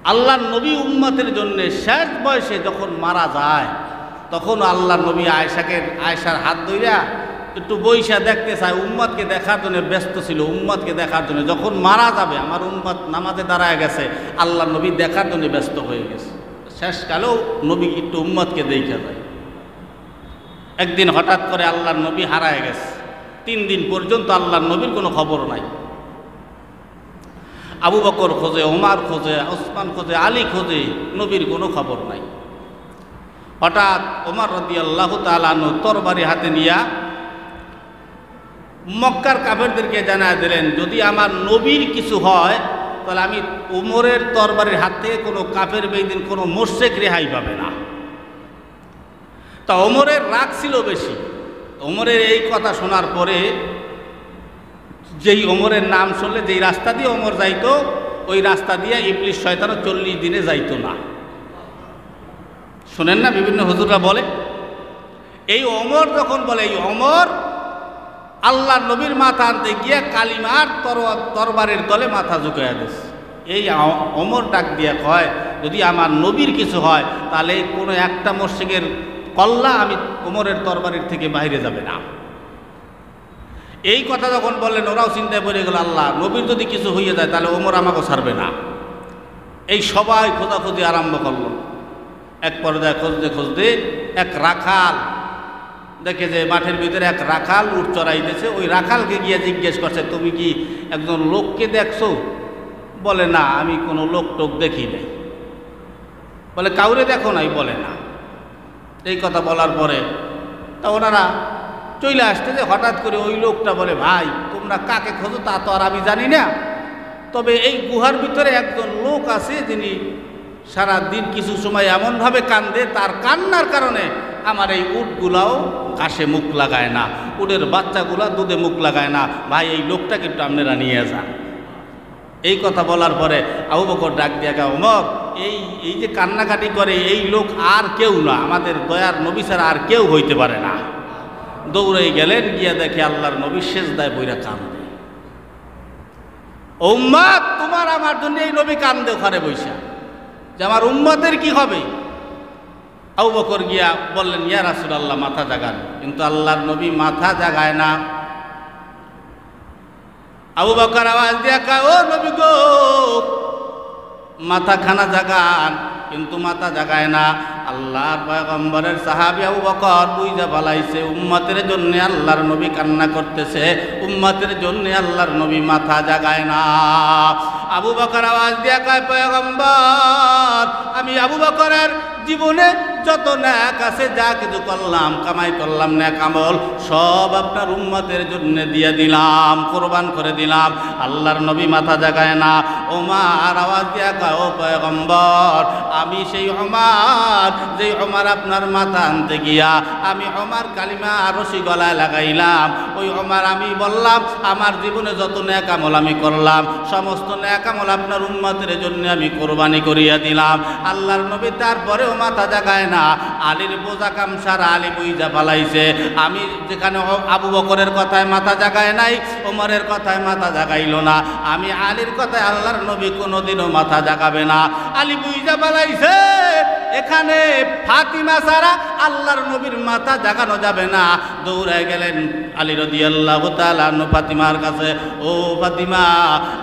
আল্লাহর নবী উম্মতের জন্য শেষ বয়সে যখন মারা যায় তখন আল্লাহর নবী আয়েশার হাত ধইরা একটু বইসা দেখতে চায়, উম্মতকে দেখার জন্য ব্যস্ত ছিল, উম্মতকে দেখার জন্য। যখন মারা যাবে আমার উম্মত নামাজে দাঁড়ায় গেছে, আল্লাহর নবী দেখার জন্য ব্যস্ত হয়ে গেছে। শেষকালেও নবী একটু উম্মতকে দেখা যায়। একদিন হঠাৎ করে আল্লাহর নবী হারায় গেছে। 3 দিন পর্যন্ত আল্লাহর নবীর কোনো খবর নাই। আবু বকর খোঁজে, ওমর খোঁজে, ওসমান খোঁজে, আলী খোঁজে, নবীর কোনো খবর নাই। হঠাৎ ওমর রাদিয়াল্লাহু তাআলা আনহু তরবারি হাতে নিয়া মক্কার কাফেরদেরকে জানায় দিলেন, যদি আমার নবীর কিছু হয় তাহলে আমি ওমরের তরবারির হাত থেকে কোনো কাফের বেঈমান, কোনো মুশরিক রেহাই পাবে না। তা ওমরের রাগ ছিল বেশি। ওমরের এই কথা শোনার পরে যেই ওমরের নাম শুনলে যেই রাস্তা দিয়ে ওমর যাইতো, ওই রাস্তা দিয়ে ইবলিস শয়তানও 40 দিনে যাইতো না। শোনেন না, বিভিন্ন হুজুররা বলে এই ওমর যখন বলে, এই ওমর আল্লাহ নবীর মাথা আনতে গিয়ে কালিমার তরবারের তলে মাথা ঝুঁকাইয়া দিস। এই ওমর ডাক দিয়ে কয়, যদি আমার নবীর কিছু হয় তাহলে কোনো একটা মুশরিকের কল্লা আমি ওমরের তরবারির থেকে বাইরে যাবে না। এই কথা যখন বললেন ওরাও চিন্তায় পড়ে গেল, আল্লাহ নবীর যদি কিছু হইয়া যায় তাহলে ওমর আমাকে ছাড়বে না। এই সবাই খোঁজাখুঁজি আরম্ভ করল। এক পর্যায়ে খুঁজতে খুঁজতে এক রাখাল দেখে যে মাঠের ভিতরে এক রাখাল উট চড়াইতেছে। ওই রাখালকে গিয়ে জিজ্ঞেস করছে, তুমি কি একজন লোককে দেখছো? বলে, না, আমি কোনো লোক টোক দেখি নাই। বলে, কাউরে দেখো নাই? বলে, না। এই কথা বলার পরে তা ওনারা চলে আসতে যে হঠাৎ করে ওই লোকটা বলে, ভাই তোমরা কাকে খোঁজো তা তো আর আমি জানি না, তবে এই গুহার ভিতরে একজন লোক আছে যিনি সারা দিন কিছু সময় এমনভাবে কান্দে, তার কান্নার কারণে আমার এই উটগুলাও ঘাসে মুখ লাগায় না, উটের বাচ্চাগুলা দুধে মুখ লাগায় না। ভাই এই লোকটাকে একটু আপনারা নিয়ে যান। এই কথা বলার পরে আবু বকর ডাক দিয়া গা, ওমর এই যে কান্নাকাটি করে এই লোক আর কেউ না, আমাদের দয়ার নবী ছাড়া আর কেউ হইতে পারে না। দৌড়ে গেলেন, গিয়া দেখে আল্লাহর নবী সেজদায় বইরা কান্দে। উম্মত, তোমার আমার জন্য এই নবী কান্দে ওখানে বইসা, যে আমার উম্মতের কি হবে? আবু বকর গিয়া বললেন, ইয়া রাসূলুল্লাহ মাথা জাগান। কিন্তু আল্লাহর নবী মাথা জাগায় না। আবু বকর আওয়াজ দিয়া কয়, ও নবী গো, মাথা খানা জাগান। কিন্তু মাথা জাগায় না। আল্লাহর পয়গম্বরের সাহাবী আবু বকর বুইজা পালাইছে, উম্মতের জন্য আল্লাহর নবী কান্না করতেছে, উম্মতের জন্য আল্লাহর নবী মাথা জাগায় না। আবু বকর আওয়াজ দিয়া কয়, পয়গম্বর, আমি আবু বকরের জীবনে যত নেক আছে, যা কিছু করলাম, কামাই করলাম, নেক আমল সব আপনার উম্মতের জন্য দিয়ে দিলাম, কোরবান করে দিলাম। আল্লাহর নবী মাথা জাগায় না। ওমর আওয়াজ দিয়া কয়, ও পয়গম্বর, আমি সেই ওমর, যে ওমর আপনার মাথা আনতে গিয়া আমি ওমর কালিমা রশি গলায় লাগাইলাম, ওই ওমর আমি বললাম আমার জীবনে যত নেক আমল আমি করলাম, সমস্ত নেক আমল আপনার উম্মতের জন্য আমি কোরবানি করিয়া দিলাম। আল্লাহর নবী তারপরেও মাথা জাগায় না। আলীর বোঝা কামসার আলী বুইজা পালাইছে। আমি যেখানে আবু বকরের কথায় মাথা জাগায় নাই, ওমরের কথায় মাথা জাগাইল না, আমি আলীর কথায় আল্লাহর নবী কোনোদিনও মাথা জাগাবে না। আলী বুইজা পালাইছে, এখানে ফাতিমা ছাড়া আল্লাহর নবীর মাথা জাগানো যাবে না। দৌড়ায় গেলেন আলী রাদিয়াল্লাহু তাআলা আনহু ফাতিমার কাছে, ও ফাতিমা,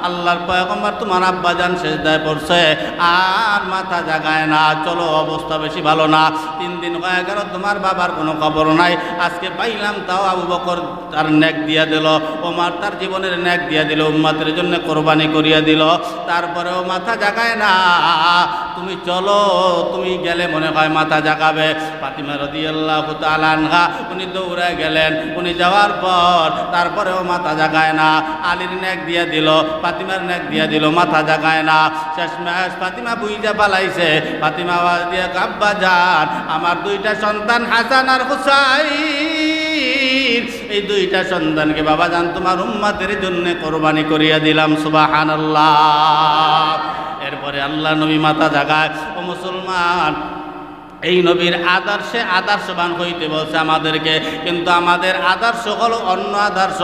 আল্লাহর পয়গম্বর তোমার আব্বাজান সেজদায় পড়ছে, আর মাথা জাগায় না, চলো, অবস্থা বেশি ভালো না। 3 দিন হয়ে গেল, তোমার বাবার কোনো খবর নাই। আজকে পাইলাম, তাও আবু বকর তার নেক দিয়া দিল, ওমর তার জীবনের নেক দিয়া দিল, উম্মতের জন্য কোরবানি করিয়া দিল, তারপরেও মাথা জাগায় না। তুমি চলো, তুমি গেলে মনে হয় মাথা জাগাবে। ফাতিমা রাদিয়াল্লাহু তাআলা আনহা উনি দৌড়ে গেলেন। উনি যাওয়ার পর তারপরেও মাথা জাগায় না। আলীর নেক দিয়া দিল, ফাতিমার নেক দিয়া দিল, মাথা জাগায় না। শেষমেশ ফাতিমা বুইজা পালাইছে। ফাতিমা আওয়াজ দিয়ে, আব্বা জান, আমার 2টা সন্তান হাসান আর হুসাইন, এই 2টা সন্তানকে বাবা জান তোমার উম্মতের জন্য কোরবানি করিয়া দিলাম। সুবহানাল্লাহ। এরপরে আল্লাহ নবী মাথা জাগায়, ও মুসলমান, এই নবীর আদর্শে আদর্শবান হইতে বলছে আমাদেরকে, কিন্তু আমাদের আদর্শ হলো অন্য আদর্শ।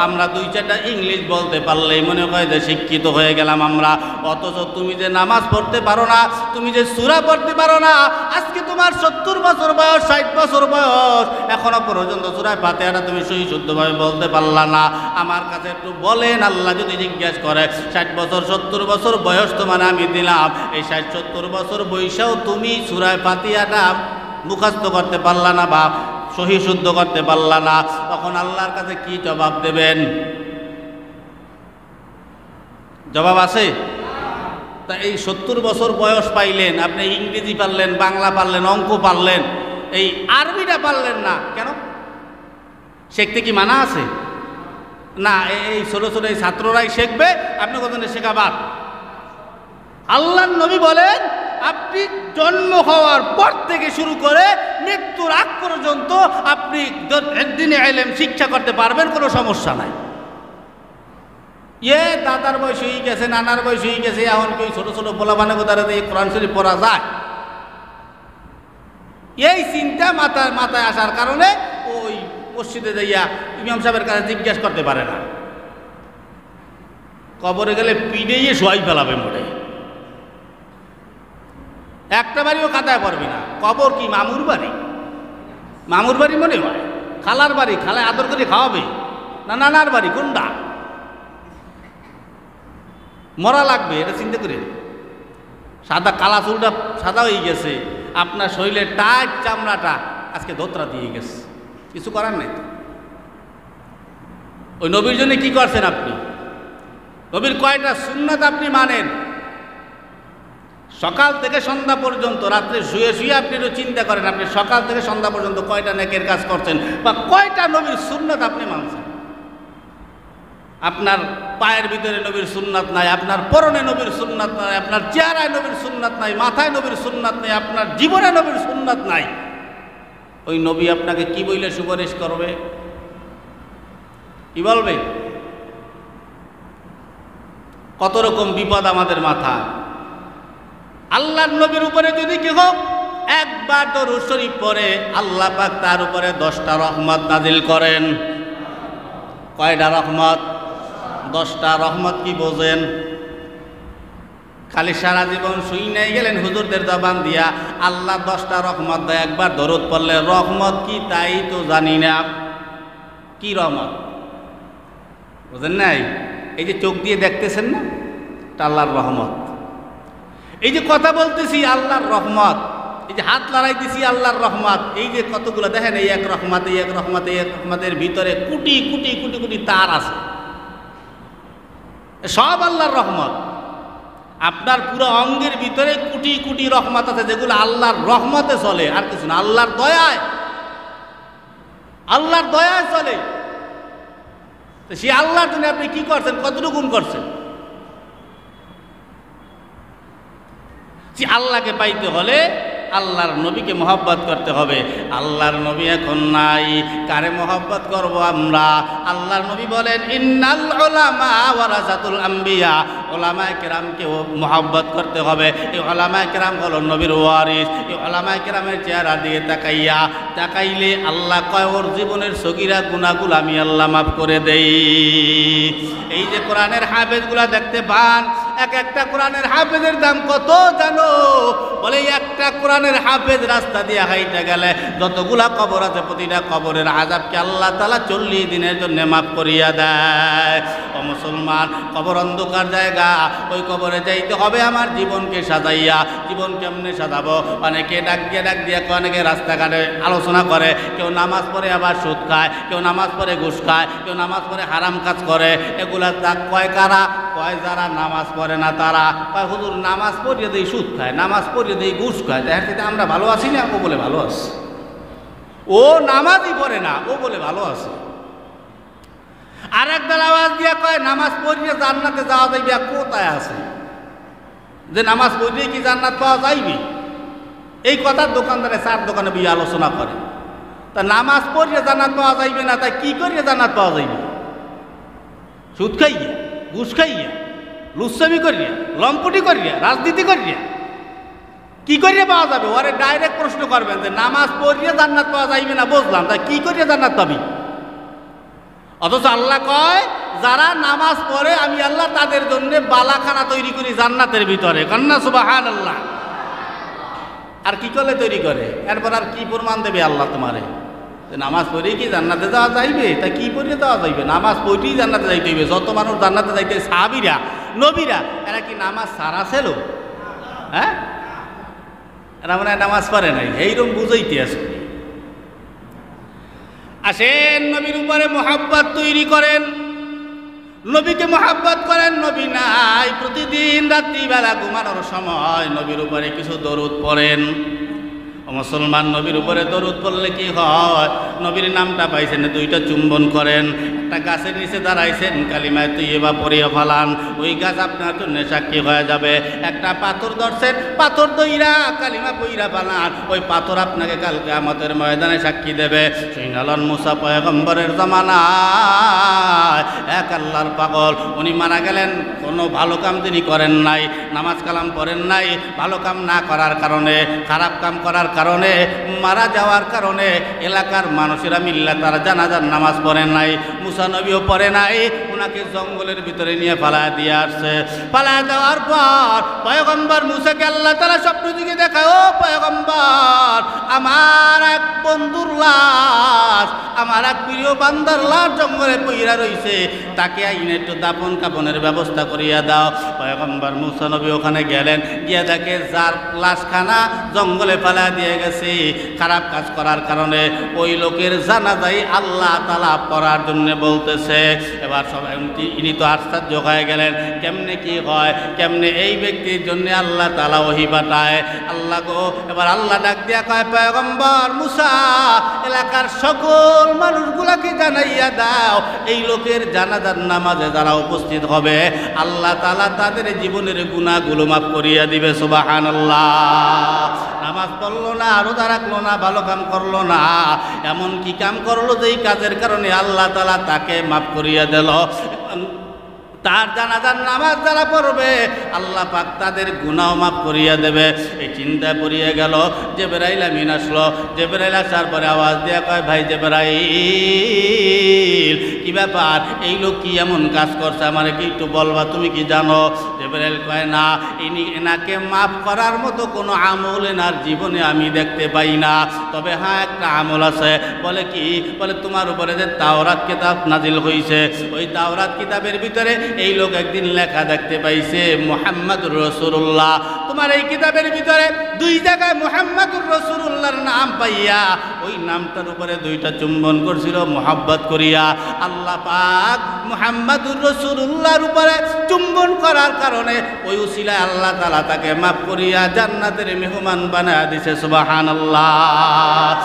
আমরা দুই চারটা ইংলিশ বলতে পারলেই মনে হয় যে শিক্ষিত হয়ে গেলাম আমরা। অথচ তুমি যে নামাজ পড়তে পারো না, তুমি যে সূরা পড়তে পারো না, আজকে তোমার 70 বছর বয়স, 60 বছর বয়স, এখনো পর্যন্ত সূরা ফাতিহাটা তুমি সহি শুদ্ধভাবে বলতে পারলা না। আমার কাছে একটু বলেন, আল্লাহ যদি জিজ্ঞেস করে 60 বছর 70 বছর বয়স তোমার আমি দিলাম, এই 60-70 বছর বয়সেও তুমি সূরা ফাতিহাটা মুখস্থ করতে পারলা না বা সহি শুদ্ধ করতে পারলা না, তখন আল্লাহর কাছে কি জবাব দেবেন? জবাব আছে? তা এই 70 বছর বয়স পাইলেন, আপনি ইংরেজি পারলেন, বাংলা পারলেন, অঙ্ক পারলেন, এই আরবিটা পারলেন না কেন? শিখতে কি মানা আছে? না, এই ছোট ছোট এই ছাত্ররাই শিখবে, আপনি কতদিনে শেখা বাদ। আল্লাহর নবী বলেন, আপনি জন্ম হওয়ার পর থেকে শুরু করে মৃত্যুর আগ পর্যন্ত আপনি একদিনে ইলম শিক্ষা করতে পারবেন, কোনো সমস্যা নাই। দাদার বয়স হয়ে গেছে, নানার বয়স হয়ে গেছে, এখন কি ছোট ছোট পোলাপানে কোথায় এই কোরআন শরীফ পড়া যায়? এই চিন্তা মাথায় আসার কারণে ওই মসজিদে যাইয়া ইমাম সাহেবের কাছে জিজ্ঞেস করতে পারে না। কবরে গেলে পিড়েইয়ে শোয়াই ফেলাবে মোটে, একটা বাড়িও খাতায় পড়বে না। কবর কি মামুর বাড়ি? মামুর বাড়ি মনে হয়, খালার বাড়ি, খালায় আদর করে খাওয়াবে না, নানার বাড়ি কোনটা? মরা লাগবে, এটা চিন্তা করে। সাদা কালা চুলটা সাদা হয়ে গেছে, আপনার শরীরের টাইট চামড়াটা আজকে ধোত্রা দিয়ে গেছে, কিছু করার নাই। ওই নবীর জন্য কি করছেন আপনি? নবীর কয়টা সুন্নাত আপনি মানেন? সকাল থেকে সন্ধ্যা পর্যন্ত, রাত্রে শুয়ে শুয়ে আপনি একটু চিন্তা করেন, আপনি সকাল থেকে সন্ধ্যা পর্যন্ত কয়টা নেকের কাজ করছেন বা কয়টা নবীর সুন্নাত আপনি মানছেন? আপনার পায়ের ভিতরে নবীর সুন্নাত নাই, আপনার পরনে নবীর সুন্নাত নাই, আপনার চেহারায় নবীর সুন্নাত নাই, মাথায় নবীর সুন্নাত নাই, আপনার জীবনে নবীর সুন্নাত নাই। ওই নবী আপনাকে কি বইলে সুপারিশ করবে? কি বলবে? কত রকম বিপদ আমাদের মাথায়। আল্লাহর নবীর উপরে যদি কেউ একবার দরুদ শরীফ পড়ে, আল্লাহ পাক তার উপরে 10টা রহমত নাজিল করেন। কয়টা রহমত? 10টা রহমত। কি বোঝেন? খালি সারা জীবন শুই নাই গেলেন হুজুরদের জবান দিয়া, আল্লাহ 10টা রহমত দেয়, একবার দরুদ পড়লে রহমত কি তাই তো জানি না। কি রহমত বুঝেন নাই? এই যে চোখ দিয়ে দেখতেছেন না, এটা আল্লাহর রহমত। এই যে কথা বলতেছি আল্লাহর রহমত, এই যে হাত লড়াইতেছি আল্লাহর রহমত, এই যে কতগুলো দেখেন, এই এক রহমত, এই এক রহমত, এই এক রহমতের ভিতরে কোটি কোটি কোটি কোটি তার আছে, সব আল্লাহর রহমত। আপনার পুরো অঙ্গের ভিতরে কোটি কোটি রহমত আছে, যেগুলো আল্লাহর রহমতে চলে, আর কিছু না, আল্লাহর দয়ায়, আল্লাহর দয়ায় চলে। তো সে আল্লাহর জন্য আপনি কি করছেন? কতটুকুন করছেন? আল্লাহকে পাইতে হলে আল্লাহর নবীকে মহব্বত করতে হবে। আল্লাহর নবী এখন নাই, কারে মহব্বত করব আমরা? আল্লাহর নবী বলেন, ইন্নাল উলামা ওয়ারাসাতুল আম্বিয়া, উলামায়ে কেরামকে মহব্বত করতে হবে। এই উলামায়ে কেরাম হলো নবীর ওয়ারিস। এই উলামায়ে কেরামের চেহারা দিয়ে তাকাইলে আল্লাহ কয়, ওর জীবনের সগীরা গুনাহগুলো আমি আল্লাহ মাফ করে দেই। এই যে কোরআনের হাফেজগুলা দেখতে পান, এক একটা কোরআনের হাফেজের দাম কত জানো? বলে একটা কোরআনের হাফেজ রাস্তা দিয়ে হাইটা গেলে যতগুলা কবর আছে, প্রতিটা কবরের আযাবকে আল্লাহ তাআলা 40 দিনের জন্য মাফ করিয়া দেয়। ও মুসলমান, কবর অন্ধকার জায়গা, ওই কবরে যাইতে হবে আমার জীবনকে সাজাইয়া। জীবন কেমনে সাজাবো? অনেকে ডাক দিয়ে অনেকে রাস্তাঘাটে আলোচনা করে, কেউ নামাজ পড়ে আবার সুদ খায়, কেউ নামাজ পড়ে ঘুষ খায়, কেউ নামাজ পড়ে হারাম কাজ করে। এগুলা কয় কারা? কয় যারা নামাজ পড়ে না তারা। কয় হুজুর নামাজ পড়িয়ে দেই সুদ খায়, নামাজ পড়িয়ে দেই ঘুষ খায়, দেখা যাচ্ছে আমরা ভালো আছি না, ও বলে ভালো আছে। ও নামাজই পড়ে না, ও বলে ভালো আছে। আর একদল আওয়াজ দিয়া কয় নামাজ পড়িয়ে জান্নাতে যাওয়া যাইবে, কোথায় আছে যে নামাজ পড়িয়ে কি জান্নাত পাওয়া যাইবে? এই কথার দোকানদারে চার দোকানে বিয়ে আলোচনা করে। তা নামাজ পড়িয়ে জান্নাত পাওয়া যাইবে না, তাই কি করিয়া জান্নাত পাওয়া যাইবে? সুদ খাইয়া, ঘুষ খাইয়া, লুচ্ছামি করিয়া, লম্পটি করিয়া, রাজনীতি করিয়া? কি করিয়া পাওয়া যাবে? ওরে ডাইরেক্ট প্রশ্ন করবেন যে নামাজ পড়িয়ে জান্নাত পাওয়া যাইবে না, বুঝলাম, তাই কি করিয়া জান্নাত পাবি? অথচ আল্লাহ কয় যারা নামাজ পড়ে আমি আল্লাহ তাদের জন্য বালাখানা তৈরি করি জান্নাতের ভিতরে। কন্যা সুবহানাল্লাহ। আর কি করলে তৈরি করে? এরপর আর কি প্রমাণ দেবে আল্লাহ তোমারে? নামাজ পড়েই কি জান্নাতে যাওয়া যাইবে? তা কি পড়িয়ে যাওয়া যাইবে? নামাজ পড়েই জান্নাতে যাইতে হইবে। যত মানুষ জান্নাতে যাইতে সাহাবীরা নবীরা এরা কি নামাজ সারা ছিল? হ্যাঁ, এরা মনে হয় নামাজ পড়ে নাই, এইরকম বুঝাইতে আসে। আসেন নবীর উপরে মোহাব্বত তৈরি করেন, নবীকে মোহাব্বত করেন। নবী নাই, প্রতিদিন রাত্রিবেলা ঘুমানোর সময় নবীর উপরে কিছু দরুদ পড়েন। মুসলমান নবীর উপরে দরুদ পড়লে কি হয়? নবীর নামটা পাইছেন, দুইটা চুম্বন করেন। একটা গাছের নিচে দাঁড়াইছেন, কালিমায়ে তৈয়্যিবা পড়িয়া ফেলান, ওই গাছ আপনার জন্য সাক্ষী হয়ে যাবে। একটা পাথর ধরছেন, পাথর দইরা কালিমা পইরা ফেলান, ওই পাথর আপনাকে কাল কিয়ামতের ময়দানে সাক্ষী দেবে। সুইনালন মুসা পয়গম্বরের জামানায় এক আল্লাহর পাগল, উনি মারা গেলেন, কোনো ভালো কাম তিনি করেন নাই, নামাজ কালাম পড়েন নাই। ভালো কাম না করার কারণে, খারাপ কাম করার কারণে, মারা যাওয়ার কারণে এলাকার মানুষেরা মিল্লা তার জানাজার নামাজ পড়েন নাই, মুসা নবীও পড়ে নাই। ওনাকে জঙ্গলের ভিতরে নিয়ে পালায় দিয়ে আসছে। পালায় দেওয়ার পর পয়গম্বর মুসাকে আল্লাহ তাআলা স্বপ্ন দিকে দেখায়, ও পয়গম্বর, আমার এক বন্ধুর লাশ, আমার এক প্রিয় বান্দার লাশ জঙ্গলে পইরা রইছে, তাকে আইনে একটু দাফন কাফনের ব্যবস্থা করিয়া দাও। পয়গম্বর মুসা নবী ওখানে গেলেন, গিয়ে দেখে যার লাশখানা জঙ্গলে পালায় দিয়ে গেছে, খারাপ কাজ করার কারণে ওই লোকের জানাজাই আল্লাহ তাআলা পড়ার জন্য বলতেছে। এবার সবাই ইনি তো আশ্চর্য হয়ে গেলেন, কেমনে কি হয়, কেমনে এই ব্যক্তির জন্য আল্লাহ তাআলা ওহী পাঠায়? আল্লাহ গো, এবার আল্লাহ ডাক দিয়া কয়, পয়গম্বর মুসা, এলাকার সকল মানুষগুলাকে জানাইয়া দাও, এই লোকের জানাজার নামাজে যারা উপস্থিত হবে আল্লাহ তাআলা তাদের জীবনের গুনাহগুলো মাফ করিয়া দিবে। সুবহানাল্লাহ। নামাজ পড়লো না, রোজা রাখলো না, ভালো কাম করলো না, এমন কি কাম করলো যেই কাজের কারণে আল্লাহ তাআলা তাকে মাফ করিয়া দিল। তার জানাজার নামাজ যারা পড়বে আল্লাহ পাক তাদের গুনাহ মাফ করিয়া দেবে। এই চিন্তা পড়িয়া গেল। জিবরাইল আমিন আসলো। জিবরাইল আসার পরে আওয়াজ দিয়া কয়, ভাই জিবরাইল, কি ব্যাপার? এই লোক কি এমন কাজ করছে, আমারে কি একটু বলবা? তুমি কি জানো? জিবরাইল কয়, না, এনাকে মাফ করার মতো কোনো আমল এনার জীবনে আমি দেখতে পাই না, তবে হ্যাঁ একটা আমল আছে। বলে কি? বলে তোমার উপরে যে তাওরাত কিতাব নাজিল হয়েছে, ওই তাওরাত কিতাবের ভিতরে এই লোক একদিন লেখা দেখতে পাইছে মুহাম্মাদুর রাসূলুল্লাহ। তোমার এই কিতাবের ভিতরে দুই জায়গায় মুহাম্মাদুর রাসূলুল্লাহর নাম পাইয়া ওই নামটার উপরে দুইটা চুম্বন করছিল মোহাব্বত করিয়া। আল্লাহ পাক মুহাম্মাদুর রাসূলুল্লাহর উপরে চুম্বন করার কারণে ওই উসিলায় আল্লাহ তাআলা তাকে মাফ করিয়া জান্নাতের মেহমান বানায়া দিয়েছে। সুবহানাল্লাহ।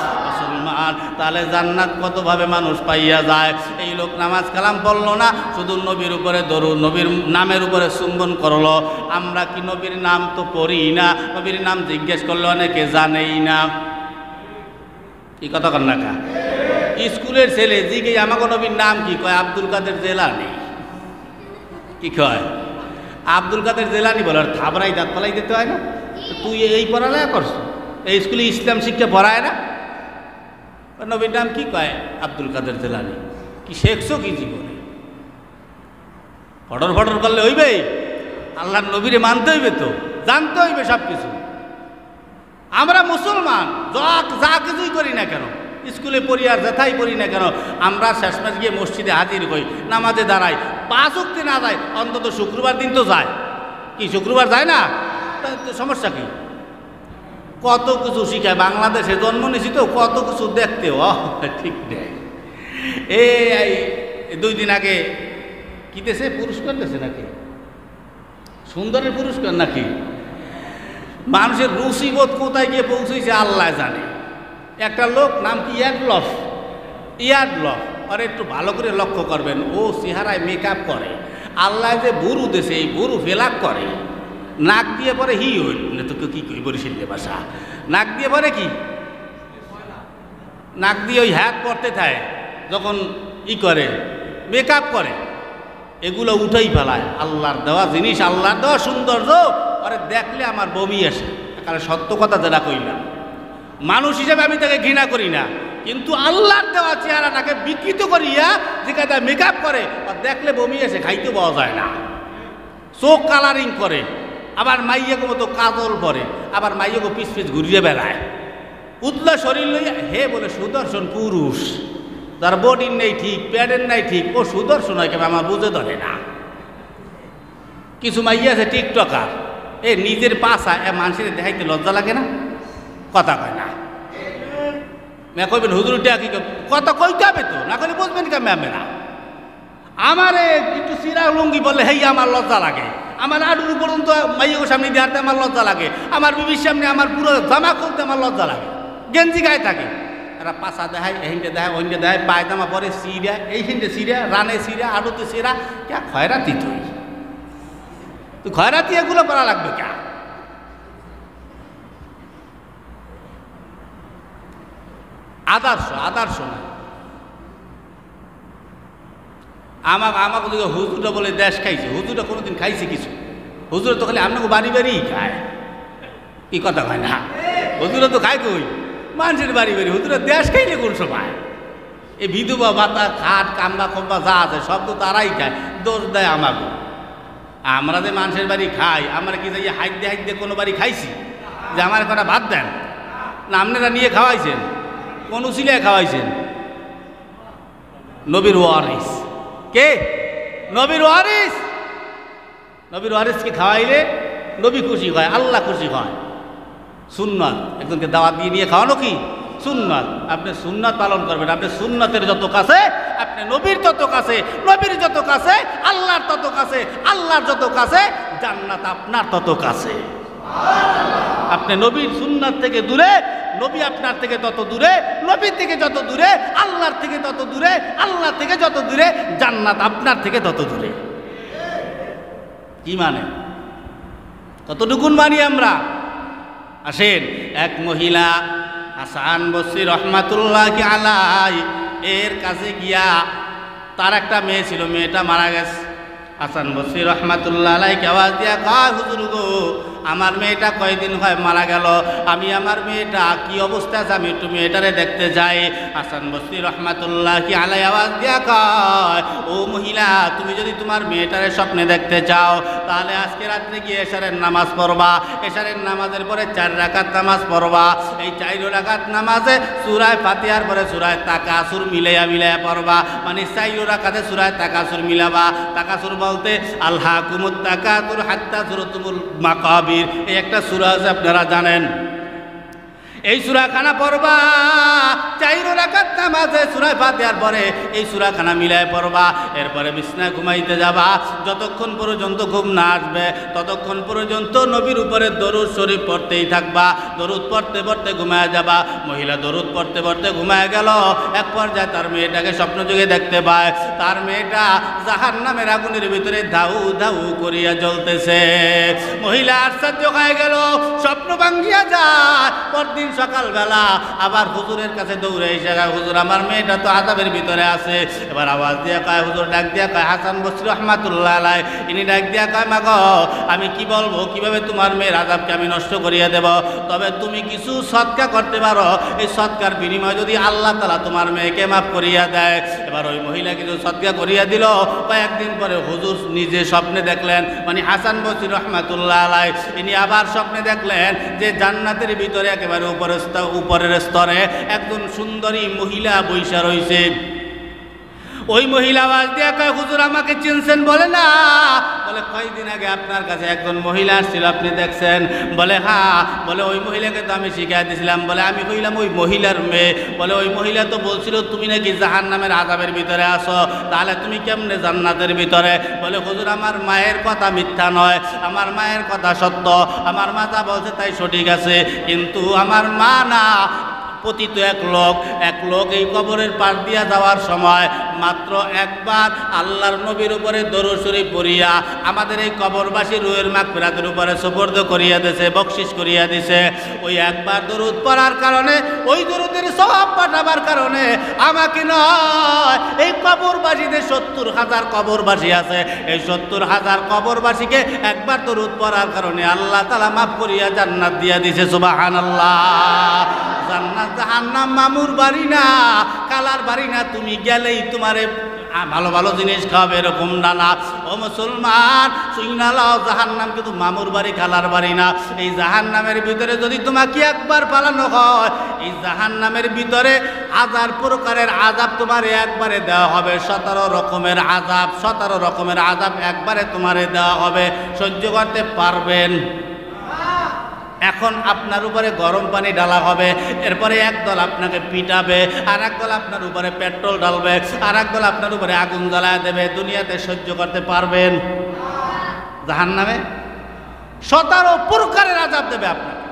তাহলে জান্নাত কতভাবে মানুষ পাইয়া যায়। এই লোক নামাজ কালাম পড়লো না, শুধু নবীর উপরে দরুদ, নবীর নামের উপরে চুম্বন করলো। আমরা কি নবীর নাম তো পড়ি না, নবীর নাম জিজ্ঞেস করলে অনেকে জানেই না। কি কথা কন না? স্কুলের ছেলে জিজ্ঞে আমাকে নবীর নাম কি? কয় আব্দুল কাদের জেলানি। কি কয়? আব্দুল কাদের জেলানি বলে। আর থাবরাই দাঁত পালাই দিতে হয় না? তুই এই পড়ালেখা করছো, এই স্কুলে ইসলাম শিক্ষা পড়ায় না? নবীর নাম কি? কয় আব্দুল কাদের জেলানি। কি শেখছো কি জীবনে? ফটর ফটর করলে হইবে? আল্লাহর নবীরে মানতে হইবে, তো জানতে হইবে সব কিছু। আমরা মুসলমান, যা কিছুই করি না কেন, স্কুলে পড়ি আর যেথাই পড়ি না কেন, আমরা শেষমেশ গিয়ে মসজিদে হাজির হই, নামাজে দাঁড়াই। 5 ওয়াক্ত না যায়, অন্তত শুক্রবার দিন তো যায়। কি শুক্রবার যায় না? সমস্যা কি? কত কিছু শিখায়। বাংলাদেশে জন্ম নিয়েছি তো কত কিছু দেখতে। ঠিক নেই। এই 2 দিন আগে কি দেশে পুরস্কার দিয়েছে নাকি, সুন্দরের পুরস্কার নাকি? মানুষের রুচিবোধ কোথায় গিয়ে পৌঁছেছে আল্লাহ জানে। একটা লোক নাম কি ইয়ার্ডলফ, আর একটু ভালো করে লক্ষ্য করবেন, ও চেহারায় মেকআপ করে। আল্লাহ যে বুরু দেশে, এই বুরু ফেলাক করে, নাক দিয়ে পরে হি হইল না তো কি কই বরিশালের ভাষা। নাক দিয়ে পরে কি, নাক দিয়ে ওই হাত পড়তে থাকে যখন করে মেকআপ করে, এগুলো উঠেই ফেলায়। আল্লাহর দেওয়া জিনিস, আল্লাহর দেওয়া সৌন্দর্য, আরে দেখলে আমার বমি আসে। একালে সত্য কথা যেটা কইলাম। মানুষ হিসেবে আমি তাকে ঘৃণা করি না, কিন্তু আল্লাহর দেওয়া চেহারাটাকে বিকৃত করিয়া যেখানে মেকআপ করে আর দেখলে বমি এসে খাইতে পাওয়া যায় না, চোখ কালারিং করে, আবার মাইয়াকে মতো কাজল পরে, আবার মাইয়াকে পিছ পিছ ঘুরিয়ে বেড়ায়, উতলা শরীর লইয়া হে বলে সুদর্শন পুরুষ, তার বডির নেই ঠিক, প্যাডের নাই ঠিক, ও সুদর্শন হয় কেমন আমার বুঝে ধরে না। কিছু মাইয়া আছে টিকটকার, এ নিজের পাশা এ মানুষের দেখাইতে লজ্জা লাগে না, কথা কয় না। মেয়ে কইবেন হুজুরটা কি কথা কইতে হবে তো, না করলে বুঝবেন কেমন ম্যামে না। আমারে একটু সিরা লুঙ্গি বললে হেই আমার লজ্জা লাগে, আমার আডুর পর্যন্ত মাইয়ের সামনে দিয়ে হাঁটতে আমার লজ্জা লাগে, আমার বিবির সামনে আমার পুরো জামা খুলতে আমার লজ্জা লাগে, গেঞ্জি গায়ে থাকে। এরা পাশা দেখায়, এহিনটে দেখায়, অইনটে দেখায়, পায়জামা পরে সিরা, এইখানটে সিরা, রানে সিরা, আডুতে সিরা, কে খয়রাতি তুই খয়রাতি এগুলো করা লাগবে কে? আদর্শ না। আমাকে দিকে হুজুরটা বলে দেশ খাইছে, হুজুরটা কোনোদিন খাইছে কিছু? হুজুরে তো খালি আপনাকে বাড়ি বাড়িই খায়, কি কথা হয় না? হুজুরে তো খায় কই মানুষের বাড়ি বাড়ি, হুজুরে দেশ খাইলে কোন সময়? এই বিধবা ভাতা খাট কাম্বা কম্বা যা আছে সব তো তারাই খায়, দোষ দেয় আমাকে। আমরা যে মানুষের বাড়ি খাই, আমরা কি যাই হাইতে হাইতে কোনো বাড়ি খাইছি যে আমার কটা ভাত দেন না? আপনারা নিয়ে খাওয়াইছেন, কোন উসিলায় খাওয়াইছেন? নবীর ওয়ারিস কে? নবীর ওয়ারিস। নবীর ওয়ারিসকে খাওয়াইলে নবী খুশি হয়, আল্লাহ খুশি হয়। সুন্নাত, একজনকে দাওয়াত দিয়ে নিয়ে খাওয়ানো কি সুন্নাত। আপনি সুন্নাত পালন করবেন, আপনি সুন্নাতের যত কাছে, আপনি নবীর যত কাছে, নবীর যত কাছে, আল্লাহর তত কাছে, আল্লাহর যত কাছে, জান্নাত আপনার তত কাছে। আপনি নবীর সুন্নাত থেকে দূরে, নবী আপনার থেকে তত দূরে, নবীর থেকে যত দূরে, আল্লাহর থেকে তত দূরে, আল্লাহ থেকে যত দূরে, জান্নাত আপনার থেকে তত দূরে। কি মানে? কতটুকুন মানি আমরা? আসেন, এক মহিলা হাসান বসরি রহমাতুল্লাহি আলাইহি এর কাছে গিয়া, তার একটা মেয়ে ছিল, মেয়েটা মারা গেছে। হাসান বসরি রহমাতুল্লাহ আলাইহি আওয়াজ দিয়া কয়, হুজুর গো, আমার মেয়েটা কয়দিন হয় মারা গেল, আমি আমার মেয়েটা কি অবস্থা আছে আমি একটু মেয়েটারে দেখতে যাই। হাসান বসরি রহমাতুল্লাহি আলাইহি আওয়াজ দিয়া কয়, ও মহিলা, তুমি যদি তোমার মেয়েটারে স্বপ্নে দেখতে চাও তাহলে আজকে রাত্রে গিয়ে এশারের নামাজ পড়বা, এশারের নামাজের পরে 4 রাকাত নামাজ পড়বা। এই 4 রাকাত নামাজে সূরা ফাতিহার পরে সূরা তাকাসুর মিলাইয়া পড়বা, মানে 4 রাকাতে সূরা তাকাসুর মিলাবা। তাকাসুর বলতে আলহাকুমুত তাকাতুর হাত্তা যুরতুমুল মাকাবির, এই একটা সূরা আছে আপনারা জানেন। এই সূরাখানা পড়বা 4 রাকাত নামাজে সূরা ফাতিহার পরে এই সূরাখানা মিলায় পড়বা। এরপরে বিছনায় ঘুমাইতে যাবা, যতক্ষণ পর্যন্ত ঘুম না আসবে ততক্ষণ পর্যন্ত নবীর উপরে দরুদ শরীফ পড়তেই থাকবা। দরুদ পড়তে পড়তে ঘুমায় যাবা। মহিলা দরুদ পড়তে পড়তে ঘুমায় গেল। এক পর্যায়ে তার মেয়েটাকে স্বপ্ন যুগে দেখতে পায়, তার মেয়েটা জাহান্নামের আগুনের ভিতরে ধাউ ধাউ করিয়া জ্বলতেছে। মহিলা আশ্চর্য হয়ে গেল, স্বপ্ন ভাঙ্গিয়া যায়। পরদিন সকালবেলা আবার হুজুরের কাছে দৌড়ে এসে কয়, হুজুর আমার মেয়েটা তো আযাবের ভিতরে আছে। এবার আওয়াজ দিয়ে কয়, হুজুর ডাক দিয়া কয়, হাসান বসরি রহমাতুল্লাহ আলাইহি ইনি ডাক দিয়া কয়, মা গো, আমি কি বলবো, কিভাবে তোমার মেয়ের আযাবকে আমি নষ্ট করিয়ে দেব? তবে তুমি কিছু সদকা করতে পারো, এই সদকার বিনিময়ে যদি আল্লাহ তাআলা তোমার মেয়েকে মাফ করিয়া দেয়। এবার ওই মহিলা কিছু সদকা করিয়া দিল। কয়েকদিন পরে হুজুর নিজে স্বপ্নে দেখলেন, মানে হাসান বসরি রহমাতুল্লাহ আলাইহি ইনি আবার স্বপ্নে দেখলেন যে জান্নাতের ভিতরে একেবারে উপরের স্তরে একজন সুন্দরী মহিলা বৈশা রয়েছে। ওই মহিলা আওয়াজ দিয়ে কয়, হুজুর আমাকে চিনছেন? বলে না। বলে কয়েকদিন আগে আপনার কাছে একজন মহিলা আসছিল, আপনি দেখছেন? বলে হ্যাঁ। বলে ওই মহিলাকে তো আমি শিখাই দিয়েছিলাম। বলে আমি হইলাম ওই মহিলার মেয়ে। বলে ওই মহিলা তো বলছিল তুমি নাকি জাহান্নামের আযাবের ভিতরে আসো, তাহলে তুমি কেমনে জান্নাতের ভিতরে? বলে হুজুর আমার মায়ের কথা মিথ্যা নয়, আমার মায়ের কথা সত্য, আমার মা যা বলছে তাই সঠিক আছে, কিন্তু আমার মা না পতিত এক লোক এই কবরের পাশ দিয়া যাওয়ার সময় মাত্র একবার আল্লাহর নবীর উপরে দরুদ শরীফ পড়িয়া আমাদের এই কবরবাসী রুহের মাগফিরাতের উপরে সুপর্দ করিয়া দিয়েছে, বকশিশ করিয়া দিয়েছে। ওই একবার দরুদ পড়ার কারণে, ওই দরুদের সওয়াব পাঠাবার কারণে আমাকে নয়, এই কবরবাসীদের 70,000 কবরবাসী আছে, এই 70,000 কবরবাসীকে একবার দরুদ পড়ার কারণে আল্লাহ তাআলা মাফ করিয়া জান্নাত দিয়া দিয়েছে। সুবহানাল্লাহ। জান্নাত জাহান্নাম মামুর বাড়ি না, কালার বাড়ি না, তুমি গেলেই তোমারে ভালো ভালো জিনিস খাবে এরকম না। ও মুসলমান, সুইনালাও জাহান্নাম কিন্তু মামুর বাড়ি, কালার বাড়ি না। এই জাহান্নামের ভিতরে যদি তোমাকে একবার পালানো হয়, এই জাহান্নামের ভিতরে 1000 প্রকারের আযাব তোমারে একবারে দেওয়া হবে। 17 রকমের আযাব, 17 রকমের আযাব একবারে তোমারে দেওয়া হবে। সহ্য করতে পারবেন? এখন আপনার উপরে গরম পানি ঢালা হবে, এরপরে একদল আপনাকে পিটাবে, আর একদল আপনার উপরে পেট্রোল ঢালবে, আর একদল আপনার উপরে আগুন জ্বালায় দেবে। দুনিয়াতে সহ্য করতে পারবেন? জাহান্নামে 17 প্রকারের আযাব দেবে আপনাকে।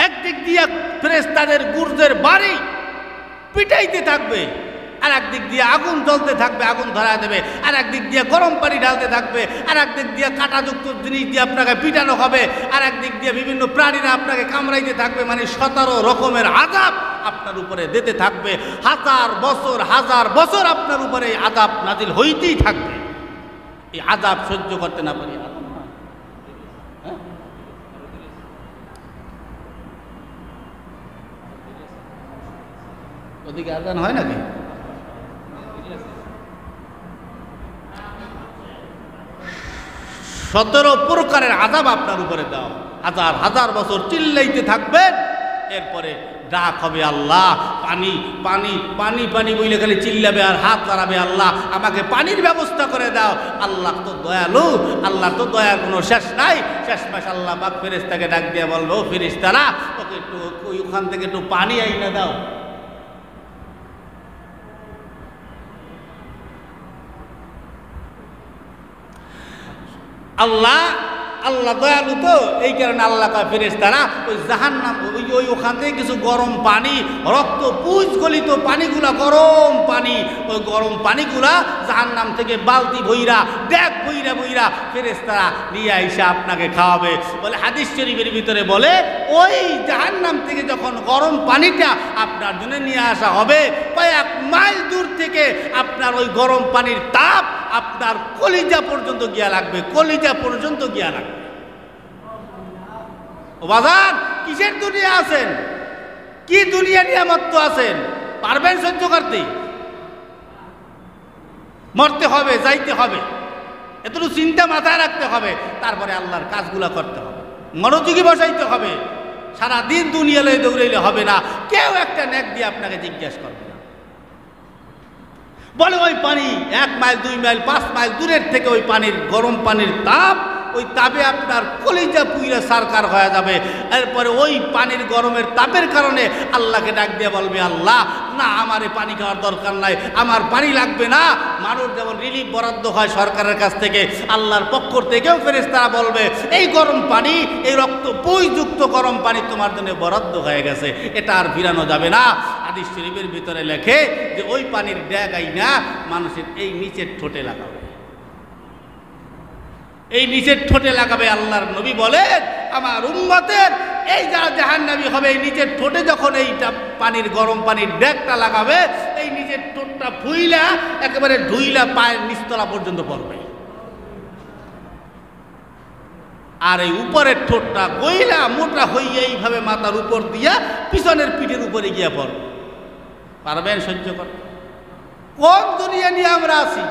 একদিক দিয়ে ফেরেশতাদের গুর্জের বাড়ি পিটাইতে থাকবে, আর একদিক দিয়ে আগুন জ্বলতে থাকবে, আগুন ধরা দেবে, আর একদিক দিয়ে গরম পানি ঢালতে থাকবে, আর একদিক দিয়ে কাঁটাযুক্ত জিনিস দিয়ে আপনাকে পিটানো হবে, আর একদিক দিয়ে বিভিন্ন প্রাণীরা আপনাকে কামড়াইতে থাকবে। মানে 17 রকমের আযাব আপনার উপরে দিতে থাকবে। 1000 বছর আপনার উপরে এই আযাব নাজিল হইতেই থাকবে। এই আযাব সহ্য করতে না পারি ওদিকে আযান হয় নাকি? 17 প্রকারের আযাব আপনার উপরে দাও। 1000 বছর চিল্লাইতে থাকবেন, এরপরে ডাক হবে আল্লাহ পানি পানি পানি পানি বইলে খালি চিল্লাবে আর হাত বাড়াবে, আল্লাহ আমাকে পানির ব্যবস্থা করে দাও। আল্লাহ তো দয়ালু, আল্লাহ তো দয়ার কোনো শেষ নাই। শেষমেশ আল্লাহ পাক ফেরেশতাকে ডাক দিয়ে বলবো, ফেরেশতারা ওকে একটু ওখান থেকে একটু পানি আইনা দাও। আল্লাহ আল্লাহ দয়ালু তো, এই কারণে আল্লাহ কয় ফেরেশতারা ওই জাহান্নাম ওই ওখান থেকে কিছু গরম পানি, রক্ত পুজ গলিত পানিগুলা, গরম পানি, ওই গরম পানিগুলা জাহান্নাম থেকে বালতি বইরা, ব্যাগ বইরা বইরা ফেরেশতারা নিয়ে আইসা আপনাকে খাওয়াবে। বলে হাদিস শরীফের ভিতরে বলে, ওই জাহান্নাম থেকে যখন গরম পানিটা আপনার জন্য নিয়ে আসা হবে, কয়েক মাইল দূর থেকে আপনার ওই গরম পানির তাপ আপনার কলিজা পর্যন্ত গিয়া লাগবে, কলিজা পর্যন্ত গিয়া লাগবে। ও বাজান, কিসের দুনিয়া আছেন? কি দুনিয়া নিয়ামত আছেন? পারবেন সহ্য করতে? মরতে হবে, যাইতে হবে, এতটুকু চিন্তা মাথায় রাখতে হবে। তারপরে আল্লাহর কাজগুলা করতে হবে, মনোযোগী বসাইতে হবে। সারা দিন দুনিয়া লয়ে দৌড়াইলে হবে না। কেউ একটা নেক দিয়ে আপনাকে জিজ্ঞাসা করবে না। বলে ওই পানি 1 মাইল 2 মাইল 5 মাইল দূরের থেকে ওই পানির, গরম পানির তাপ, ওই তাপে আপনার কলিজা পুইরা সারকার হয়ে যাবে। এরপরে ওই পানির গরমের তাপের কারণে আল্লাহকে ডাক দিয়ে বলবে, আল্লাহ না আমার এই পানি খাওয়ার দরকার নাই, আমার পানি লাগবে না। মানুষ যেমন রিলিফ বরাদ্দ হয় সরকারের কাছ থেকে, আল্লাহর পক্ষ থেকেও ফেরেশতারা বলবে, এই গরম পানি, এই রক্ত পুইযুক্ত গরম পানি তোমার জন্য বরাদ্দ হয়ে গেছে, এটা আর ফিরানো যাবে না। হাদিস শরীফের ভিতরে লেখে যে ওই পানির ড্যাগ আইনা মানুষের এই নিচের ঠোঁটে লাগাবে, এই নিচের ঠোঁটে লাগাবে। আল্লাহর নবী বলেন, আমার উম্মতের এই যারা জাহান্নামী হবে, এই নিচের ঠোঁটে যখন এইটা পানির, গরম পানির ড্যাগটা লাগাবে, এই নিচের ঠোঁটটা ফুইলা একেবারে ধুইলা পায়ের নিচতলা পর্যন্ত পড়বে, আর এই উপরের ঠোঁটটা গইলা মোটা হইয়া এইভাবে মাথার উপর দিয়া পিছনের পিঠের উপরে গিয়া পড়বে। পারবেন সহ্য করতে? কোন দুনিয়া নিয়ে আমরা আছি?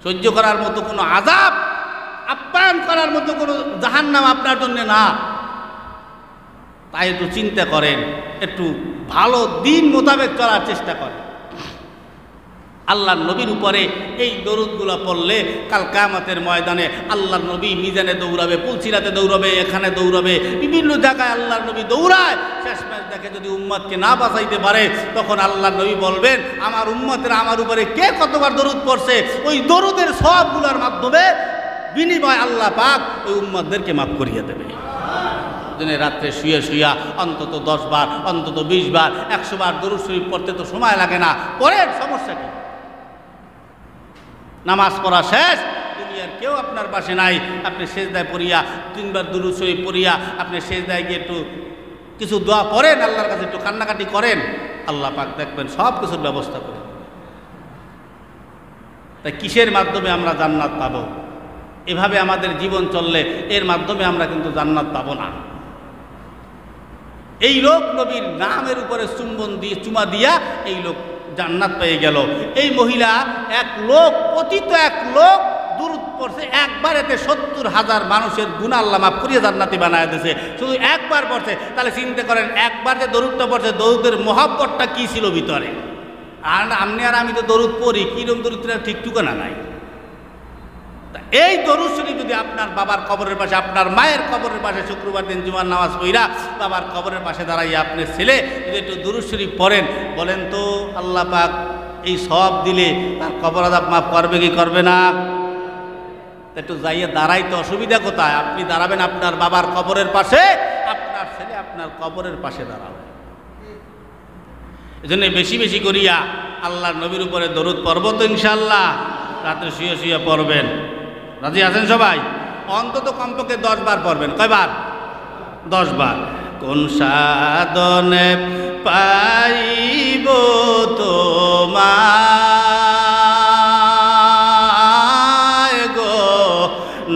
সহ্য করার মতো কোনো আযাব, আপ্যায়ন করার মতো কোনো জাহান্নাম আপনার জন্য না। তাই একটু চিন্তা করেন, একটু ভালো দিন মোতাবেক চলার চেষ্টা করেন। আল্লাহর নবীর উপরে এই দরুদগুলো পড়লে কাল কিয়ামতের ময়দানে আল্লাহর নবী মিজানে দৌড়াবে, পুলসিরাতে দৌড়াবে, এখানে দৌড়াবে, বিভিন্ন জায়গায় আল্লাহর নবী দৌড়ায়। শেষমেশ দেখে যদি উম্মতকে না বাঁচাইতে পারে, তখন আল্লাহর নবী বলবেন, আমার উম্মতেরা আমার উপরে কে কতবার দরুদ পড়ছে, ওই দরুদের সওয়াবগুলোর মাধ্যমে বিনিময় আল্লাহ পাক ওই উম্মতদেরকে মাফ করিয়ে দেবে। দিনে রাত্রে শুয়ে শুয়া অন্তত 10 বার, অন্তত 20 বার, 100 বার দরুদ শরীফ পড়তে তো সময় লাগে না, পড়েন, সমস্যা কি? নামাজ পড়া শেষ, দুনিয়ার কেউ আপনার পাশে নাই, আপনি সেজদায় পড়িয়া 3 বার দরুদ শরীফ পড়িয়া আপনি সেজদায় গিয়ে একটু কিছু দোয়া করেন, আল্লাহর কাছে একটু কান্নাকাটি করেন, আল্লাহ পাক দেখবেন সব কিছুর ব্যবস্থা করে। তাই কিসের মাধ্যমে আমরা জান্নাত পাবো? এভাবে আমাদের জীবন চললে এর মাধ্যমে আমরা কিন্তু জান্নাত পাবো না। এই লোক নবীর নামের উপরে চুমা দিয়া এই লোক জান্নাত পেয়ে গেল। এই মহিলা এক লোক, পতিত এক লোক দুরূদ পড়ছে একবার, এতে 70,000 মানুষের গুনাহ আল্লাহ মাফ করিয়ে জান্নাতি বানায় দিয়েছে, শুধু একবার পড়ছে। তাহলে চিন্তা করেন, একবার যে দরুদটা পড়ছে, দরুদের মহব্বতটা কি ছিল ভিতরে। আর আপনি আর আমি তো দরুদ পড়ি, কিরম দরুদটা ঠিক ঠিকানা নাই। এই দরুদ শরীফ যদি আপনার বাবার কবরের পাশে, আপনার মায়ের কবরের পাশে শুক্রবার দিন জুমার নামাজ পড়া বাবার কবরের পাশে দাঁড়াইয়া আপনার ছেলে যদি একটু দরুদ শরীফ পড়েন, বলেন তো আল্লাহ পাক এই সব দিলে তার কবর আযাব মাফ করবে কি করবে না? একটু যাইয়া দাঁড়াইতে অসুবিধা কোথায়? আপনি দাঁড়াবেন আপনার বাবার কবরের পাশে, আপনার ছেলে আপনার কবরের পাশে দাঁড়াবে। এজন্য বেশি বেশি করিয়া আল্লাহর নবীর উপরে দরুদ পড়ব তো ইনশাআল্লাহ। রাত্রে শুয়ে শুয়ে পড়বেন, রাজি আছেন সবাই? অন্তত কমপক্ষে 10 বার পড়বেন। কয়বার? 10 বার। কোন সাধনে পাইব তোমায় গো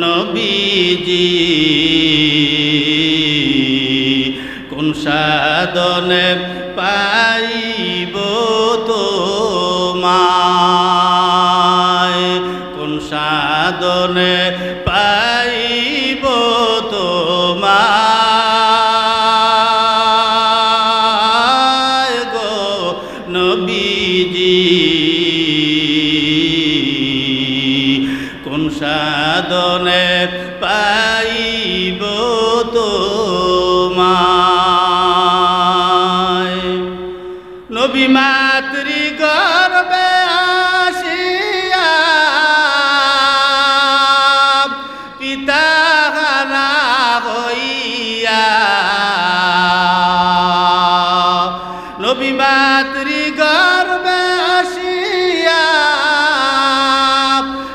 নবীজি, কোন সাধনে পাইব তোমায়, কোন সাধনে পাইব তোমায় গো নবীজি, কোন সাধনে পাইব তোমায়। নবী মাতৃ গর্ভে আসিয়া পিতা হারা হইয়া, নবী মাতৃ গর্ভে আসিয়া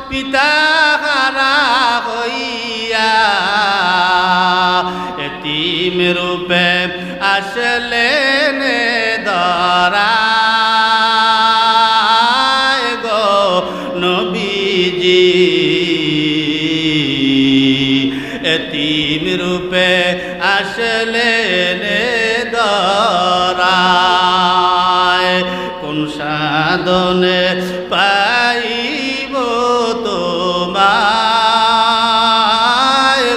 পিতা হারা হইয়া, এতিম রূপে আসলেন ধরায় গো নবীজি, এতিম রূপে আসলেন ধরায়, কোন সাধনে পাইব তোমায়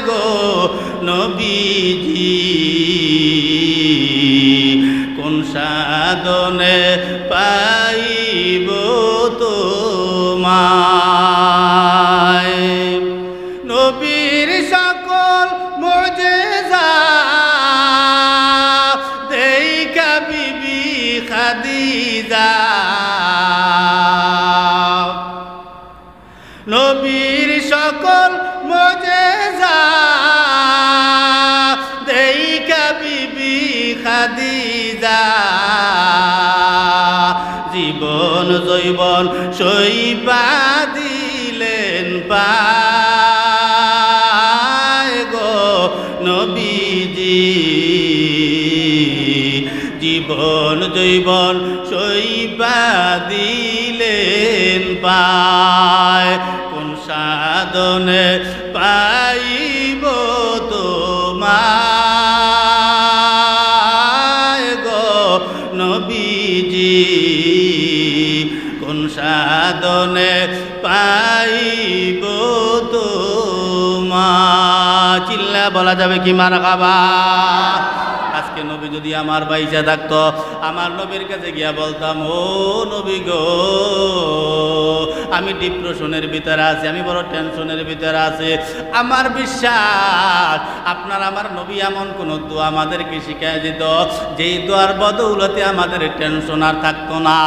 গো নবীজি, কোন সাধনে পাইব তোমায়। নবীর সকল মুজিজা দেইখা বিবি খাদিজা, নবীর সকল মুজিজা দেইখা বিবি খাদিজা, জীবন জৈবন সইবা দিলেন পায় গো নবীজি, জীবন জৈবন সইবা দিলেন পায়, কোন সাধনে পাইব তোমায় গো নবীজি, কোন সাধনে পাইব তোমায়। চিল্লা বলা যাবে কি মারহাবা? আজকে নবী যদি আমার বাইচা থাকতো, আমার নবীর কাছে গিয়া বলতাম, ও নবী গো, আমি ডিপ্রেশনের ভিতরে আছি, আমি বড় টেনশনের ভিতরে আছি। আমার বিশ্বাস আপনার আমার নবী এমন কোন দোয়া আমাদেরকে শিখাই দিত যেই দোয়ার বদৌলতে আমাদের টেনশন আর থাকতো না।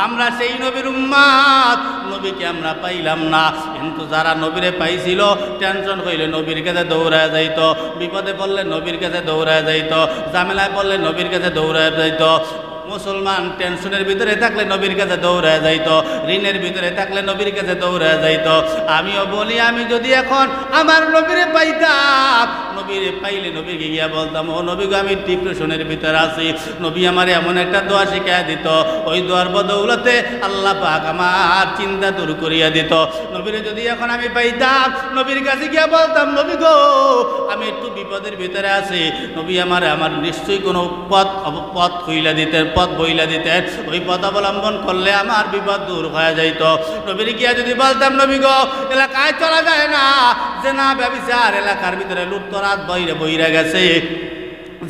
আমরা সেই নবীর উম্মত, নবীকে আমরা পাইলাম না, কিন্তু যারা নবীরে পাইছিল টেনশন হইলে নবীর কাছে দৌড়ায় যাইতো, বিপদে পড়লে নবীর কাছে দৌড়ায় যাইতো, ঝামেলায় পড়লে নবীর কাছে দৌড়ায় যাইতো। মুসলমান টেনশনের ভিতরে থাকলে নবীর কাছে দৌড়ায় যাইতো, ঋণের ভিতরে থাকলে নবীর কাছে দৌড়ায় যাইতো। আমিও বলি, আমি যদি এখন আমার নবীরে পাইতাম, নবীরে পাইলে নবীকে গিয়া বলতাম, ও নবী গো, আমি ডিপ্রেশনের ভিতরে আছি, নবী আমার এমন একটা দোয়া শিখাইয়া দিত, ওই দোয়ার বদৌলতে আল্লাহ পাক আমার চিন্তা দূর করিয়া দিত। নবীরে যদি এখন আমি পাইতাম, নবীর কাছে গিয়া বলতাম, নবী গো, আমি একটু বিপদের ভিতরে আছি, নবী আমার নিশ্চয়ই কোনো পথ খুইলা দিতেন, পথ বইলা দিতেন, ওই পথ অবলম্বন করলে আমার বিপদ দূর হয়ে যাইত। নবীর গিয়া যদি বলতাম, নবী গো, এলাকায় চলা যায় না, জেনা ব্যভিচার এলাকার ভিতরে লুটতরাজ বইরা গেছে,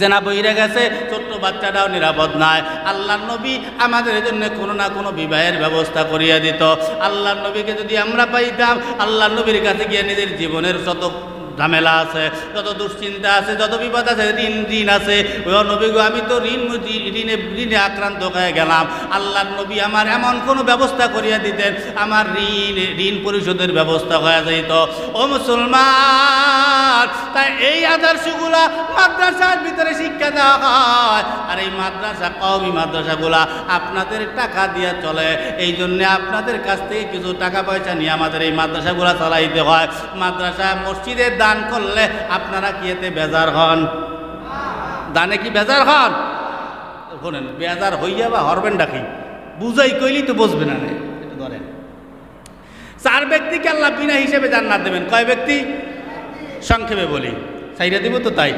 জেনা বইরা গেছে, ছোট্ট বাচ্চাটাও নিরাপদ নাই, আল্লাহর নবী আমাদের জন্য কোনো না কোনো বিবাহের ব্যবস্থা করিয়া দিত। আল্লাহর নবীকে যদি আমরা পাইতাম, আল্লাহর নবীর কাছে গিয়ে নিজের জীবনের যত ঝামেলা আছে, যত দুশ্চিন্তা আছে, যত বিপদ আছে, ঋণ আছে, ওই নবী গো, আমি তো ঋণে আক্রান্ত হয়ে গেলাম, আল্লাহর নবী আমার এমন কোনো ব্যবস্থা করিয়া দিতেন, আমার ঋণ পরিশোধের ব্যবস্থা হয়ে যাইত। ও মুসলমান, তাই এই আদর্শগুলা মাদ্রাসার ভিতরে শিক্ষা দেওয়া হয়, আর এই মাদ্রাসা, কওমি মাদ্রাসাগুলা আপনাদের টাকা দিয়ে চলে, এই জন্যে আপনাদের কাছ থেকে কিছু টাকা পয়সা নিয়ে আমাদের এই মাদ্রাসাগুলা চালাইতে হয়। মাদ্রাসা মসজিদের দান করলে আপনারা কি এতে বেজার হন? দানে কি বেজার হন? শোনেন, বেজার হইয়া বা হরবেন ডাকি, বুঝাই কইলি তো বুঝবে না। ধরেন, 4 ব্যক্তিকে আল্লাহ বিনা হিসেবে জান্নাত দেবেন। কয় ব্যক্তি? সংক্ষেপে বলি, চাইরা দিব তো তাই।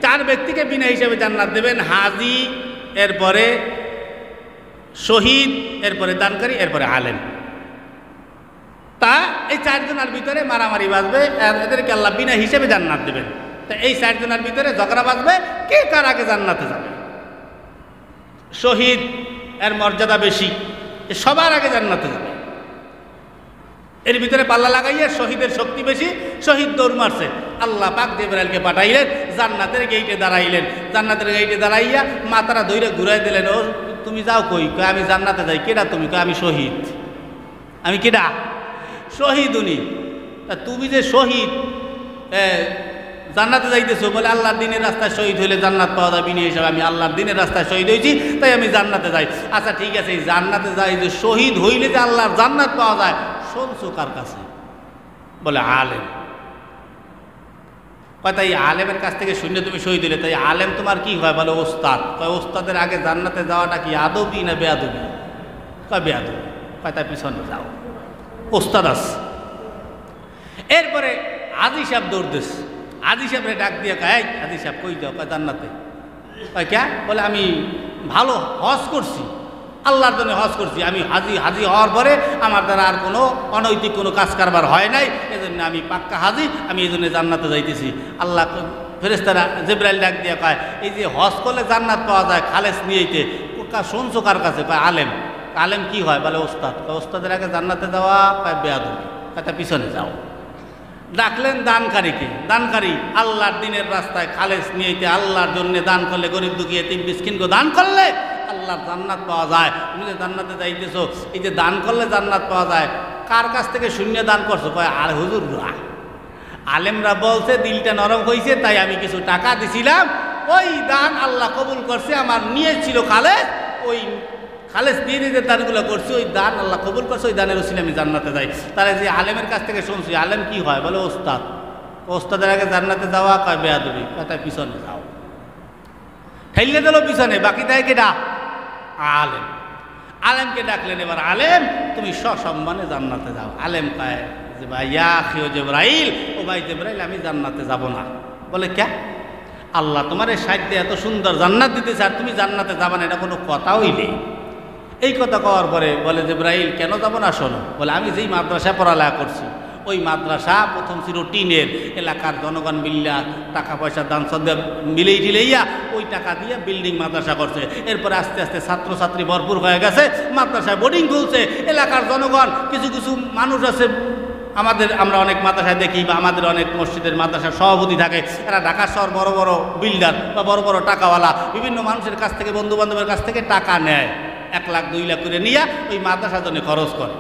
4 ব্যক্তিকে বিনা হিসেবে জান্নাত দেবেন। হাজি, এরপরে শহীদ, এরপরে দানকারী, এরপরে আলেম। তা এই 4 জনের ভিতরে মারামারি বাজবে, এদেরকে আল্লাহ বিনা হিসেবে জান্নাত দেবেন। তা এই 4 জনের ভিতরে ঝগড়া বাজবে, কে কার আগে জান্নাতে যাবে। শহীদ, এর মর্যাদা বেশি, সবার আগে জান্নাতে যাবে। এর ভিতরে পাল্লা লাগাইয়া শহীদের শক্তি বেশি, শহীদ দৌড় মারছে, আল্লাহ পাক জিবরাইলকে পাঠাইলেন, জান্নাতের গেইটে দাঁড়াইলেন। জান্নাতের গেইটে দাঁড়াইয়া মাথাটা ধইরে ঘুরাই দিলেন, ও তুমি যাও কই? কয় আমি জান্নাতে যাই। কেডা তুমি? কয় আমি শহীদ। আমি কেডা? শহীদ উনি। তা তুমি যে শহীদ, জান্নাতে যাইতেছো, বলে আল্লাহর দিনের রাস্তায় শহীদ হইলে জান্নাত পাওয়া যাবে বিনা হিসাবে। আমি আল্লাহর দিনের রাস্তায় শহীদ হয়েছি, তাই আমি জান্নাতে যাই। আচ্ছা ঠিক আছে, এই জান্নাতে যাই যে শহীদ হইলে যে আল্লাহর জান্নাত পাওয়া যায়, শুনছো কার কাছে? বলে আলেম। কয় তাই আলেমের কাছ থেকে শুনে তুমি শহীদ হইলে, তাই আলেম তোমার কি হয়? বলে ওস্তাদ। কয় ওস্তাদের আগে জান্নাতে যাওয়াটা কি আদবি না বেয়াদবি? কয় বেয়াদবি। কয় তাই পিছনে যাও, ওস্তাদ আছে। এরপরে হাজি সাহেব দৌড় দিস, হাজি সাহেবরে ডাক দিয়ে কয়, হাজি সাহেব কই যাও? কয় জান্নাতে। কয় কে? বলে আমি ভালো হজ করছি, আল্লাহর জন্য হজ করছি, আমি হাজি হওয়ার পরে আমার দ্বারা আর কোনো অনৈতিক কোনো কাজ কারবার হয় নাই, এজন্য আমি পাক্কা হাজি, আমি এই জন্য জান্নাতে যাইতেছি। আল্লাহ ফেরেশতারা জিবরাইল ডাক দিয়ে কয়, এই যে হজ করলে জান্নাত পাওয়া যায় খালেস নিয়েইতে, শুনছো কার কাছে? কয় আলেম। আলেম কি হয়? বলে ওস্তাদ। ওস্তাদের আগে জান্নাতে যাওয়া কয় বেয়াদবি। কয় তা পিছনে যাও। ডাকলেন দানকারীকে। দানকারী আল্লাহর দিনের রাস্তায় খালেস নিয়েইতে, আল্লাহর জন্য দান করলে, গরিব দুঃখী এতিম মিসকিনকে দান করলে আল্লাহর জান্নাত পাওয়া যায়। তুমি যে জান্নাতে যাইতেছো, এই যে দান করলে জান্নাত পাওয়া যায়, কার কাছ থেকে শূন্য দান করছো? কয় আর হুজুররা। আলেমরা বলছে দিলটা নরম হয়েছে, তাই আমি কিছু টাকা দিছিলাম, ওই দান আল্লাহ কবুল করছে, আমার নিয়েছিল খালেস, ওই খালেস দিয়ে দিতে দানগুলো করছি, ওই দান আল্লাহ কবুল করছে, ওই দানের ওসিলে আমি জান্নাতে যাই। তাহলে যে আলেমের কাছ থেকে শুনছি, আলেম কি হয়? বলে ওস্তাদ। ওস্তাদের আগে জান্নাতে যাওয়া কয় বেয়াদবি। তাই পিছনে যাও। ঠেললে দিল পিছনে, বাকি দেয় কেডা? আলেম। আলেমকে ডাকলেন। এবার আলেম, তুমি সসম্মানে জান্নাতে যাও। আলেম কয় যে ভাই ইয়া আখিও জিবরাইল, ও ভাই জিবরাইল, আমি জান্নাতে যাব না। বলে কে? আল্লাহ তোমার এই সাইডে এত সুন্দর জান্নাত দিতেছে, আর তুমি জান্নাতে যাবা না, এটা কোনো কথাই নেই। এই কথা কওয়ার পরে বলে জিবরাইল, কেন যাব না? শোনো। বলে আমি যেই মাদ্রাসায় পড়ালেখা করছি, ওই মাদ্রাসা প্রথম ছিল টিনের, এলাকার জনগণ মিল্লা টাকা পয়সা দান সদ্যা মিলেই টিলেইয়া ওই টাকা দিয়ে বিল্ডিং মাদ্রাসা করছে। এরপরে আস্তে আস্তে ছাত্রছাত্রী ভরপুর হয়ে গেছে, মাদ্রাসায় বোর্ডিং খুলছে। এলাকার জনগণ কিছু কিছু মানুষ আছে, আমরা অনেক মাদ্রাসায় দেখি বা আমাদের অনেক মসজিদের মাদ্রাসার সভাপতি থাকে, এরা ঢাকা শহর বড় বড় বিল্ডার বা বড় বড় টাকাওয়ালা বিভিন্ন মানুষের কাছ থেকে, বন্ধু বান্ধবের কাছ থেকে টাকা নেয়, 1 লাখ 2 লাখ করে নিয়ে ওই মাদ্রাসার জন্য খরচ করে।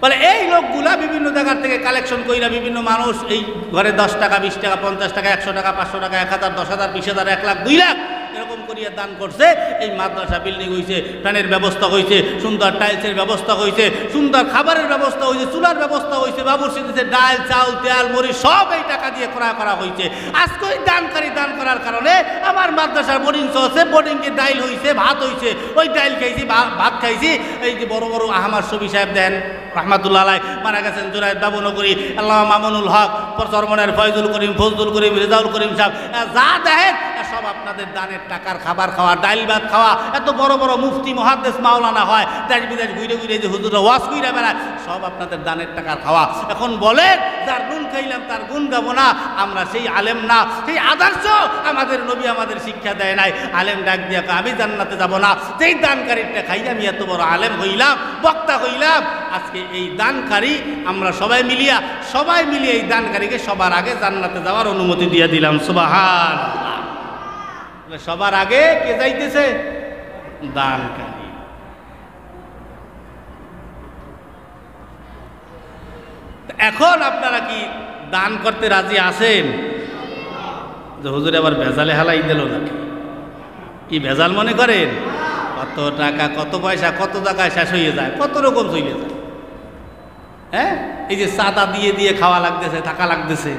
বলে এই লোকগুলা বিভিন্ন জায়গার থেকে কালেকশন কইরা বিভিন্ন মানুষ এই ঘরে 10 টাকা 20 টাকা 50 টাকা 100 টাকা 500 টাকা 1000 10,000 20,000 1 লাখ 2 লাখ এরকম করিয়া দান করছে। এই মাদ্রাসা বিল্ডিং হয়েছে, ফ্যানের ব্যবস্থা হয়েছে, সুন্দর টাইলসের ব্যবস্থা হয়েছে, সুন্দর খাবারের ব্যবস্থা হয়েছে, চুলার ব্যবস্থা হয়েছে, বাবুর্চি দিয়েছে, ডাল চাউল তেল মরিচ সব এই টাকা দিয়ে করা হয়েছে। আজকে ওই দানকারী দান করার কারণে আমার মাদ্রাসার বোর্ডিং চলছে, বোর্ডিংকে ডাইল হয়েছে, ভাত হয়েছে, ওই ডাইল খাইছি ভাত খাইছি। এই যে বড় বড় আহমার শফি সাহেব দেন রহমাতুল্লাহ আলাইহি মারা গেছেন, জুনায়েদ বাবুনগরী, আল্লামা মামুনুল হক, চরমনের ফয়জুল করিম, ফজলুল করিম, রেজাউল করিম সাহেব, যা দেখেন সব আপনাদের দানের টাকার খাবার খাওয়া, ডাইল ভাত খাওয়া। এত বড় বড় মুফতি মুহাদ্দিস মাওলানা হয়, দেশ বিদেশ ঘুরে ঘুরে যে হুজুররা ওয়াজ কইরা বেড়ায়, সব আপনাদের দানের টাকার খাওয়া। এখন বলেন যার গুণ খাইলাম তার গুণ গাবো না? আমরা সেই আলেম না, সেই আদর্শ আমাদের নবী আমাদের শিক্ষা দেয় নাই। আলেম ডাক দিয়া আমি জান্নাতে যাব না, যেই দানকারীটা খাই আমি এত বড় আলেম হইলাম, বক্তা হইলাম। আজকে এই দানকারী আমরা সবাই মিলিয়ে এই দানকারীকে সবার আগে জান্নাতে যাওয়ার অনুমতি দিয়ে দিলাম। সুবহানাল্লাহ। সবার আগে কে যাইতেছে? দানকারী। এখন আপনারা কি দান করতে রাজি আছেন? যে হুজুর আবার ভেজালে হালাই দিল নাকি? কি ভেজাল মনে করেন? কত টাকা কত পয়সা কত জায়গায় শেষ হয়ে যায়, কত রকম চলে যায়। হ্যাঁ, এই যে চাঁদা দিয়ে দিয়ে খাওয়া লাগতেছে, টাকা লাগতেছে,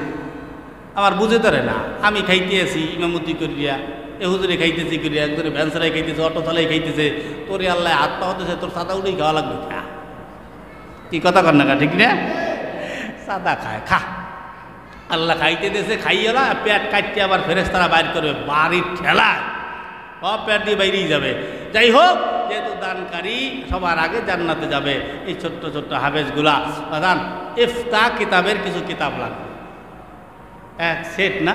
আমার বুঝে ধরে না। আমি খাইতেছি ইমামতি করিয়া, এ হুজুরে খাইতেছি করিয়া, একজনে ভ্যানসারাই খাইতেছে, অটো চালাই খাইতেছে, তোরে আল্লাহ হাত পা হতেছে, তোর চাঁদা উঠেই খাওয়া লাগবে। খা, কি কথা কর না, ঠিক না? চাঁদা খায়, খা, আল্লাহ খাইতে দিয়েছে, খাইয়ে না পেট কাটতে আবার ফেরেশতারা বাইর করবে বাড়ির ঠেলায়, সব পেট দিয়ে বাইরেই যাবে। যাই হোক, যেহেতু দানকারী সবার আগে জান্নাতে যাবে। এই ছোট্ট ছোট্ট হাফেজগুলা দান ইফতা কিতাবের কিছু কিতাব লাগবে, এক সেট না,